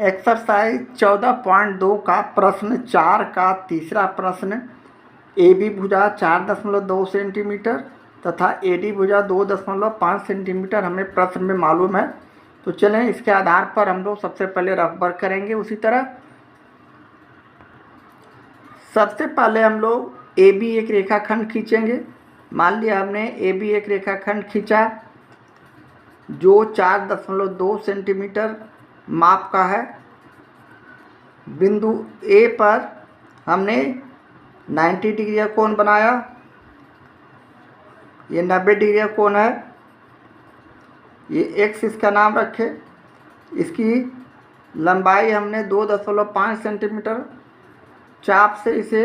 Exercise 14.2 का प्रश्न 4 का तीसरा प्रश्न। ए बी भुजा 4.2 सेंटीमीटर तथा ए डी भुजा 2.5 सेंटीमीटर हमें प्रश्न में मालूम है। तो चलें इसके आधार पर हम लोग सबसे पहले रफ वर्क करेंगे। उसी तरह सबसे पहले हम लोग ए बी एक रेखाखंड खींचेंगे। मान लिया हमने ए बी एक रेखाखंड खींचा जो 4.2 सेंटीमीटर माप का है। बिंदु ए पर हमने 90 डिग्री का कोण बनाया। ये 90 डिग्री का कोण है। ये एक्स इसका नाम रखे। इसकी लंबाई हमने 2.5 सेंटीमीटर चाप से इसे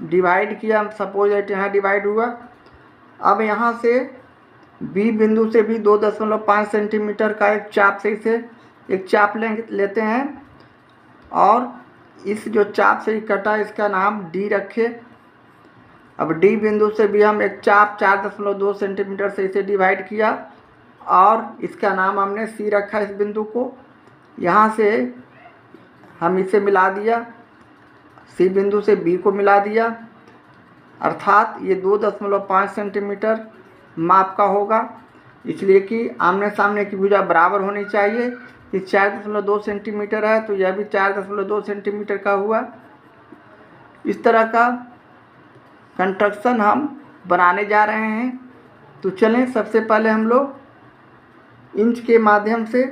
डिवाइड किया। हम सपोज दैट यहाँ डिवाइड हुआ। अब यहाँ से बी बिंदु से भी 2.5 सेंटीमीटर का एक चाप से इसे एक चाप लेते हैं और इस जो चाप से कटा इसका नाम डी रखे। अब डी बिंदु से भी हम एक चाप 4.2 सेंटीमीटर से इसे डिवाइड किया और इसका नाम हमने सी रखा। इस बिंदु को यहाँ से हम इसे मिला दिया, सी बिंदु से बी को मिला दिया, अर्थात ये 2.5 सेंटीमीटर माप का होगा। इसलिए कि आमने सामने की भुजा बराबर होनी चाहिए। ये 4.2 सेंटीमीटर है तो यह भी 4.2 सेंटीमीटर का हुआ। इस तरह का कंस्ट्रक्शन हम बनाने जा रहे हैं। तो चलें सबसे पहले हम लोग इंच के माध्यम से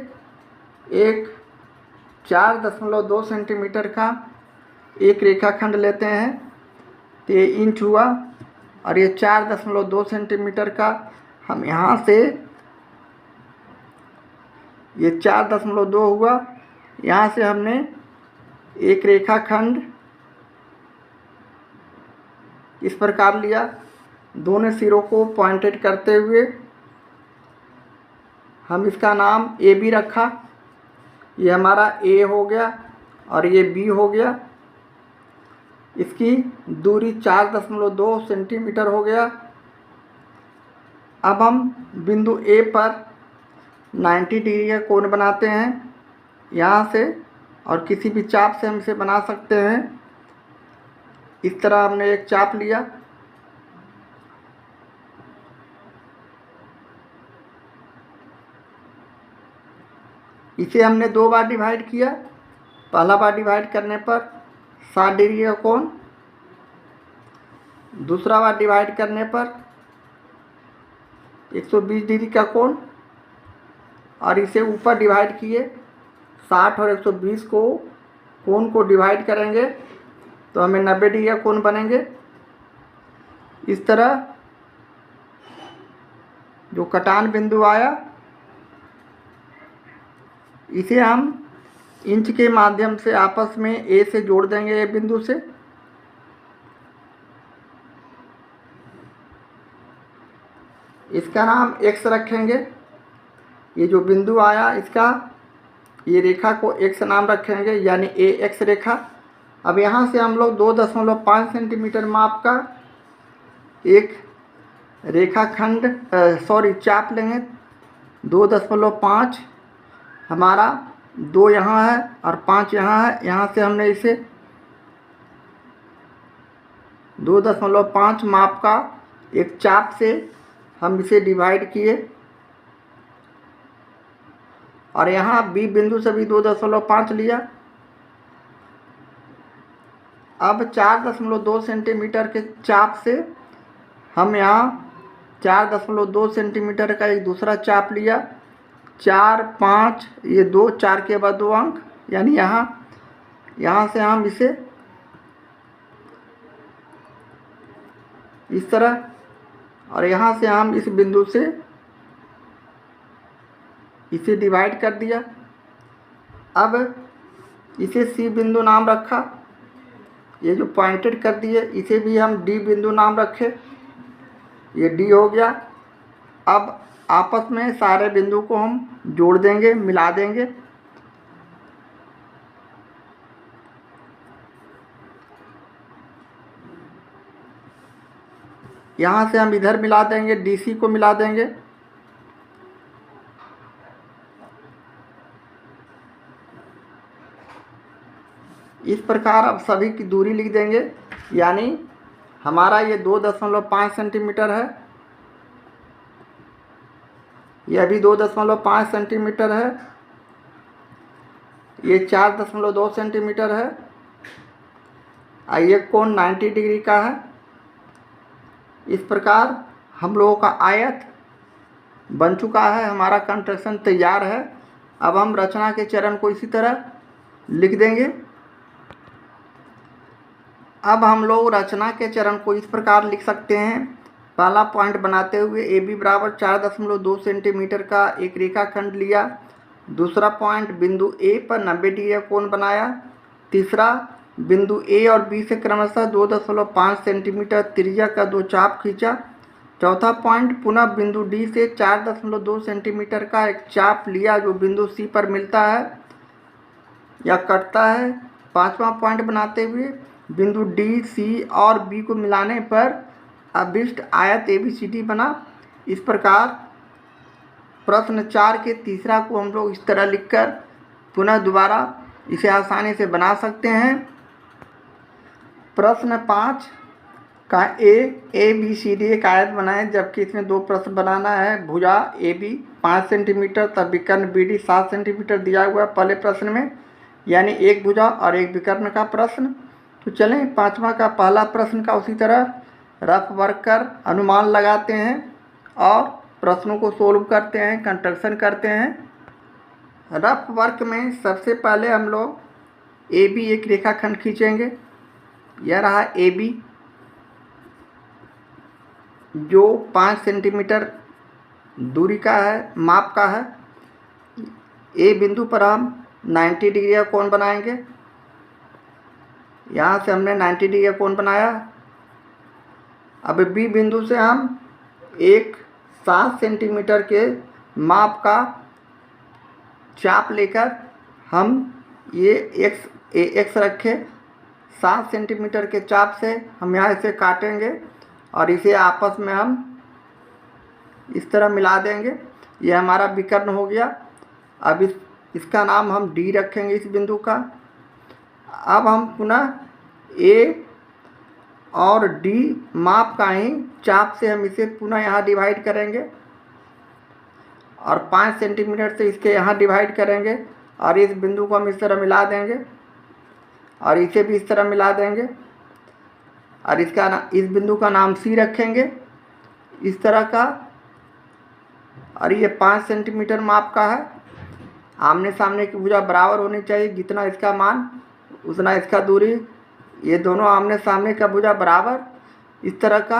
एक 4.2 सेंटीमीटर का एक रेखाखंड लेते हैं। तो ये इंच हुआ और ये 4.2 सेंटीमीटर का हम यहाँ से ये 4.2 हुआ। यहाँ से हमने एक रेखाखंड इस प्रकार लिया, दोनों सिरों को पॉइंटेड करते हुए हम इसका नाम ए बी रखा। ये हमारा ए हो गया और ये बी हो गया। इसकी दूरी 4.2 सेंटीमीटर हो गया। अब हम बिंदु ए पर 90 डिग्री का कोण बनाते हैं यहाँ से, और किसी भी चाप से हम इसे बना सकते हैं। इस तरह हमने एक चाप लिया। इसे हमने 2 बार डिवाइड किया। पहला बार डिवाइड करने पर 60 डिग्री का कोण, दूसरा बार डिवाइड करने पर 120 डिग्री का कोण, और इसे ऊपर डिवाइड किए। 60 और 120 को कोण को डिवाइड करेंगे तो हमें 90 डिग्री का कोण बनेंगे। इस तरह जो कटान बिंदु आया इसे हम इंच के माध्यम से आपस में ए से जोड़ देंगे। ए बिंदु से इसका नाम एक्स रखेंगे। ये जो बिंदु आया इसका ये रेखा को एक्स नाम रखेंगे, यानी ए एक्स रेखा। अब यहाँ से हम लोग 2.5 सेंटीमीटर माप का एक रेखाखंड चाप लेंगे। 2.5 हमारा 2 यहाँ है और 5 यहाँ है। यहाँ से हमने इसे 2.5 माप का एक चाप से हम इसे डिवाइड किए और यहाँ बी बिंदु से भी 2.5 लिया। अब 4.2 सेंटीमीटर के चाप से हम यहाँ 4.2 सेंटीमीटर का एक दूसरा चाप लिया। 4, 5, ये 2, 4 के बाद 2 अंक, यानी यहाँ से हम इसे इस तरह, और यहाँ से हम इस बिंदु से इसे डिवाइड कर दिया। अब इसे सी बिंदु नाम रखा। ये जो पॉइंटेड कर दिए इसे भी हम डी बिंदु नाम रखे। ये डी हो गया। अब आपस में सारे बिंदु को हम जोड़ देंगे, मिला देंगे। यहाँ से हम इधर मिला देंगे, डी सी को मिला देंगे। इस प्रकार अब सभी की दूरी लिख देंगे। यानी हमारा ये 2.5 सेंटीमीटर है, यह भी 2.5 सेंटीमीटर है, ये 4.2 सेंटीमीटर है और ये कोण 90 डिग्री का है। इस प्रकार हम लोगों का आयत बन चुका है, हमारा कंस्ट्रक्शन तैयार है। अब हम रचना के चरण को इसी तरह लिख देंगे। अब हम लोग रचना के चरण को इस प्रकार लिख सकते हैं। पहला पॉइंट बनाते हुए ए बी बराबर 4.2 सेंटीमीटर का एक रेखाखंड लिया। दूसरा पॉइंट बिंदु ए पर 90 डिग्री का कोण बनाया। तीसरा बिंदु ए और बी से क्रमशः 2.5 सेंटीमीटर त्रिज्या का दो चाप खींचा। चौथा पॉइंट पुनः बिंदु डी से 4.2 सेंटीमीटर का एक चाप लिया जो बिंदु सी पर मिलता है या कटता है। पांचवा पॉइंट बनाते हुए बिंदु डी सी और बी को मिलाने पर अभिष्ट आयत ABCD बना। इस प्रकार प्रश्न 4 के तीसरा को हम लोग इस तरह लिखकर पुनः दोबारा इसे आसानी से बना सकते हैं। प्रश्न 5 का ABCD एक आयत बनाएं, जबकि इसमें दो प्रश्न बनाना है। भुजा AB 5 सेंटीमीटर तब विकर्ण BD 7 सेंटीमीटर दिया हुआ है पहले प्रश्न में, यानी एक भुजा और एक विकर्ण का प्रश्न। तो चलें पांचवा का पहला प्रश्न का उसी तरह रफ वर्क कर अनुमान लगाते हैं और प्रश्नों को सोल्व करते हैं, कंस्ट्रक्शन करते हैं। रफ वर्क में सबसे पहले हम लोग AB एक रेखाखंड खींचेंगे। यह रहा AB जो 5 सेंटीमीटर दूरी का है, माप का है। A बिंदु पर हम 90 डिग्री का कोण बनाएंगे। यहाँ से हमने 90 डिग्री का कोण बनाया। अब B बिंदु से हम एक 7 सेंटीमीटर के माप का चाप लेकर हम ये x रखे। 7 सेंटीमीटर के चाप से हम यहाँ इसे काटेंगे और इसे आपस में हम इस तरह मिला देंगे। यह हमारा विकर्ण हो गया। अब इसका नाम हम D रखेंगे इस बिंदु का। अब हम पुनः A और D माप का ही चाप से हम इसे पुनः यहाँ डिवाइड करेंगे और 5 सेंटीमीटर से इसके यहाँ डिवाइड करेंगे और इस बिंदु को हम इस तरह मिला देंगे और इसे भी इस तरह मिला देंगे और इस बिंदु का नाम C रखेंगे इस तरह का। और ये 5 सेंटीमीटर माप का है। आमने सामने की भुजा बराबर होनी चाहिए, जितना इसका मान उतना इसका दूरी। ये दोनों आमने सामने का भुजा बराबर। इस तरह का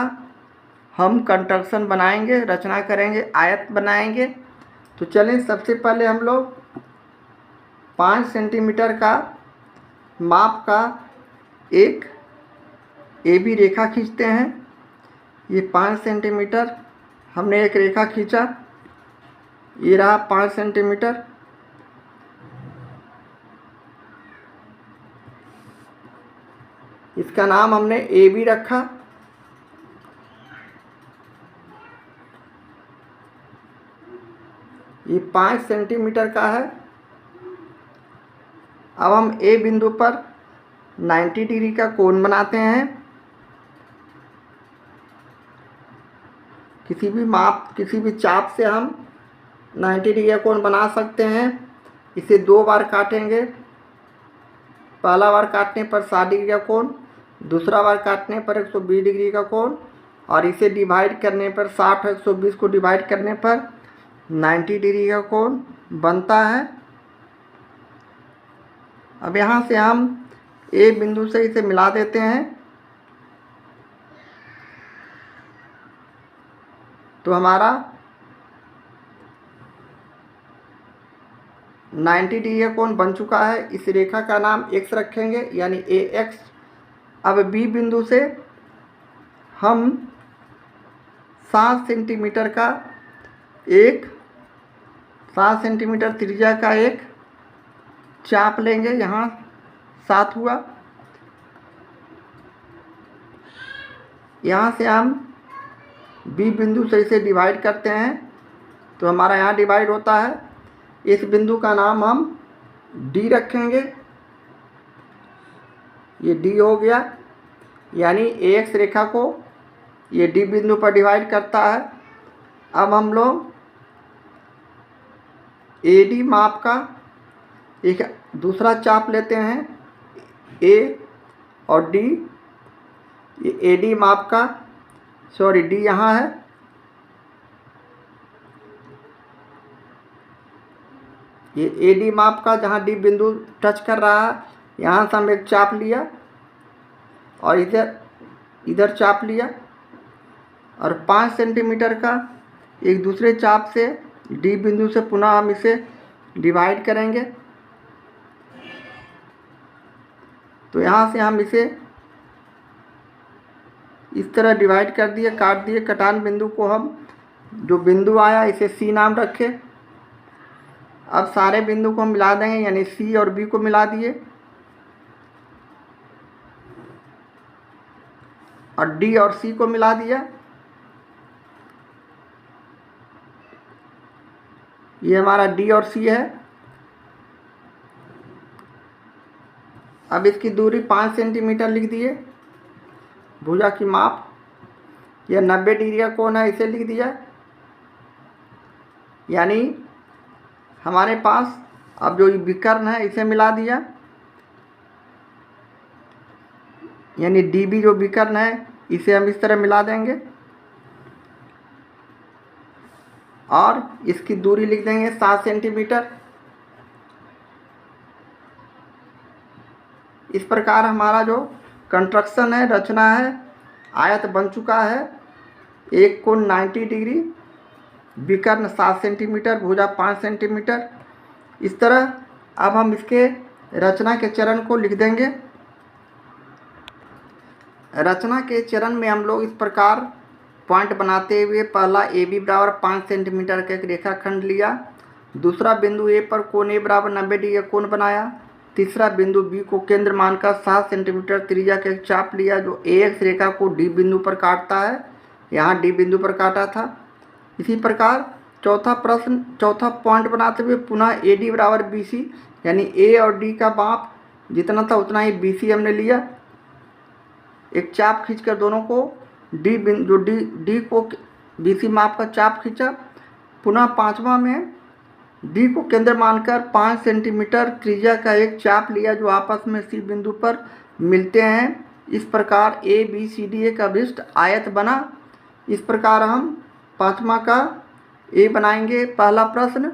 हम कंस्ट्रक्शन बनाएंगे, रचना करेंगे, आयत बनाएंगे। तो चलें सबसे पहले हम लोग 5 सेंटीमीटर का माप का एक AB रेखा खींचते हैं। ये 5 सेंटीमीटर हमने एक रेखा खींचा। ये रहा 5 सेंटीमीटर। इसका नाम हमने AB रखा। ये 5 सेंटीमीटर का है। अब हम A बिंदु पर 90 डिग्री का कोण बनाते हैं। किसी भी चाप से हम 90 डिग्री का कोण बना सकते हैं। इसे 2 बार काटेंगे। पहला बार काटने पर 60 डिग्री का कोण, दूसरा बार काटने पर 120 डिग्री का कोण और इसे डिवाइड करने पर 60 और 120 को डिवाइड करने पर 90 डिग्री का कोण बनता है। अब यहाँ से हम A बिंदु से इसे मिला देते हैं। तो हमारा 90 डिग्री का कोण बन चुका है। इस रेखा का नाम x रखेंगे यानी AX। अब B बिंदु से हम 7 सेंटीमीटर का 7 सेंटीमीटर त्रिज्या का एक चाप लेंगे। यहाँ 7 हुआ। यहाँ से हम B बिंदु से इसे डिवाइड करते हैं तो हमारा यहाँ डिवाइड होता है। इस बिंदु का नाम हम D रखेंगे। ये डी हो गया, यानी एक्स रेखा को ये डी बिंदु पर डिवाइड करता है। अब हम लोग ए डी माप का एक दूसरा चाप लेते हैं, ए और डी। ये ए डी माप का, सॉरी डी यहाँ है, ये ए डी माप का जहाँ डी बिंदु टच कर रहा है, यहाँ से हम एक चाप लिया और इधर चाप लिया, और 5 सेंटीमीटर का एक दूसरे चाप से डी बिंदु से पुनः हम इसे डिवाइड करेंगे। तो यहाँ से हम इसे इस तरह डिवाइड कर दिए, काट दिए। कटान बिंदु को हम, जो बिंदु आया इसे सी नाम रखे। अब सारे बिंदु को हम मिला देंगे, यानी सी और बी को मिला दिए और डी और सी को मिला दिया। ये हमारा डी और सी है। अब इसकी दूरी 5 सेंटीमीटर लिख दिए। भुजा की माप, यह 90 डिग्री का कोण है, इसे लिख दिया। यानी हमारे पास अब जो विकर्ण है इसे मिला दिया, यानी डी बी जो विकर्ण है इसे हम इस तरह मिला देंगे और इसकी दूरी लिख देंगे 7 सेंटीमीटर। इस प्रकार हमारा जो कंस्ट्रक्शन है, रचना है, आयत बन चुका है। एक कोण 90 डिग्री, विकर्ण 7 सेंटीमीटर, भुजा 5 सेंटीमीटर। इस तरह अब हम इसके रचना के चरण को लिख देंगे। रचना के चरण में हम लोग इस प्रकार पॉइंट बनाते हुए, पहला ए बी बराबर 5 सेंटीमीटर का एक रेखाखंड लिया। दूसरा बिंदु ए पर कोण ए बराबर 90 डिग्री का कोण बनाया। तीसरा बिंदु बी को केंद्र मानकर 7 सेंटीमीटर त्रिज्या का एक चाप लिया, जो एक्स रेखा को डी बिंदु पर काटता है। यहाँ डी बिंदु पर काटा था। इसी प्रकार चौथा पॉइंट बनाते हुए पुनः ए डी बराबर बी सी, यानी ए और डी का माप जितना था उतना ही बी सी हमने लिया। एक चाप खींचकर दोनों को डी को बी सी माप का चाप खींचा। पुनः पांचवा में डी को केंद्र मानकर 5 सेंटीमीटर त्रिज्या का एक चाप लिया, जो आपस में सी बिंदु पर मिलते हैं। इस प्रकार ए बी सी डी एक अभिष्ट आयत बना। इस प्रकार हम पांचवा का ए बनाएंगे। पहला प्रश्न,